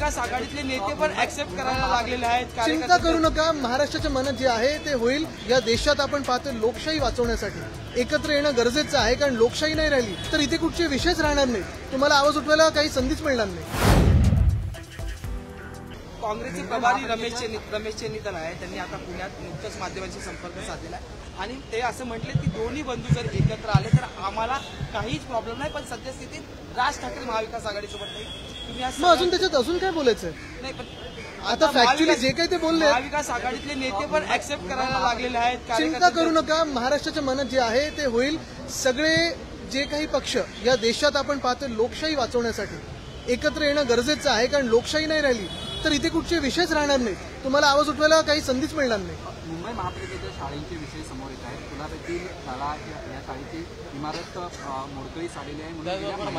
महाविकास आघाडीतले नेते पण ऍक्सेप्ट करायला लागलेले आहेत। चिंता करू नका, महाराष्ट्राच्या मनात जे आहे ते होईल। या देशात आपण पाहतो लोकशाही वाचवण्यासाठी एकत्र येणं गरजेचं आहे, कारण लोकशाही नाही राहिली तर इथे कुठचे विषयच राहणार नाही, तुम्हाला आवाज उठवायला काही संधीच मिळणार नाही। काँग्रेसचे प्रभारी रमेश चेन्नीतन आहे, त्यांनी आता पुण्यात नुकतंच माध्यमांशी संपर्क साधलेला आहे आणि ते असं म्हटले की दोन्ही बंधू जर एकत्र आले तर आम्हाला काहीच प्रॉब्लेम नाही, पण सद्यस्थितीत राज ठाकरे महाविकास आघाडीसोबत नाही। तुम्ही मग अजून त्याच्यात अजून काय बोलायचं नाही, पण आता फॅक्च्युअली जे काही ते बोलले महाविकास आघाडीतले नेते पण ऍक्सेप्ट करायला लागलेले आहेत। चिंता करू नका, महाराष्ट्राच्या मनात जे आहे ते होईल। सगळे जे काही पक्ष या देशात आपण पाहतो लोकशाही वाचवण्यासाठी एकत्र येणं गरजेचं आहे, कारण लोकशाही नाही राहिली तर इथे कुठचे विषयच राहणार नाही, तुम्हाला आवाज उठवायला काही संधीच मिळणार नाही। मुंबई महापालिकेच्या शाळेचे विषय समोर येत आहेत। पुण्यातील शाळा या शाळेची इमारत मोडकळीस आलेली आहे म्हणून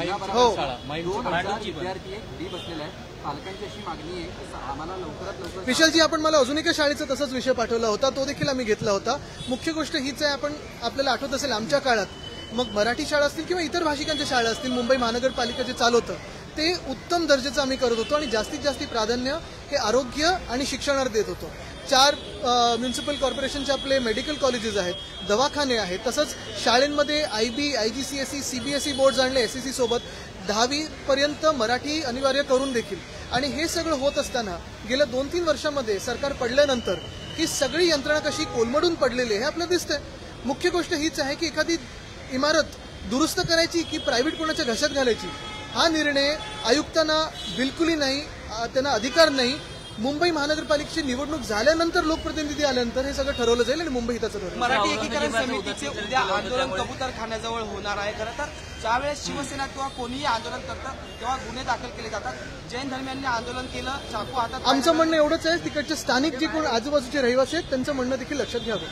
विद्यार्थी घरी बसलेले आहेत। पालकांची अशी मागणी आहे की आम्हाला लवकरात लवकर। विशालजी, आपण मला अजून एका शाळेचा तसाच विषय पाठवला होता, तो देखील आम्ही घेतला होता। मुख्य गोष्ट हीच आहे, आपल्याला आठवत असेल आमच्या काळात मग मराठी शाळा असतील किंवा इतर भाषिकांच्या शाळा असतील, मुंबई महानगरपालिका जे चालवतं ते उत्तम दर्जाचं आम्ही करत होतो आणि जास्तीत जास्त प्राधान्य हे आरोग्य आणि शिक्षणावर देत होतो। 4 म्युनिसिपल कॉर्पोरेशनचे आपले मेडिकल कॉलेजेस आहेत, दवाखाने आहेत, तसंच शाळेंमध्ये IB, IGCSE, CBSE बोर्ड्स आणले SSE सोबत। 10वी पर्यंत मराठी अनिवार्य करून देखील, आणि हे सगळं होत असताना गेल्या 2-3 वर्षामध्ये सरकार पडल्यानंतर ही सगळी यंत्रणा कशी कोलमडून पडलेली आहे हे आपल्याला दिसतंय। मुख्य गोष्ट हीच आहे की एखादी इमारत दुरुस्त करायची की प्रायव्हेट कोणाच्या घशात घालायची हा निर्णय आयुक्तांना बिलकुलही नाही, त्यांना अधिकार नाही। मुंबई महानगरपालिकेची निवडणूक झाल्यानंतर लोकप्रतिनिधी आल्यानंतर हे सगळं ठरवलं जाईल आणि मुंबई हिताचं ठरवलं। मराठी एकीकरण समितीचे उद्या आंदोलन कबूतरखान्याजवळ होणार आहे। खरं तर ज्यावेळेस शिवसेना किंवा कोणीही आंदोलन करतं तेव्हा गुन्हे दाखल केले जातात। जैन धर्मियांनी आंदोलन केलं, चाकू हातात। आमचं म्हणणं एवढंच आहे, तिकडचे स्थानिक जे कोण आजूबाजूचे रहिवासी आहेत त्यांचं म्हणणं देखील लक्षात घ्यावं।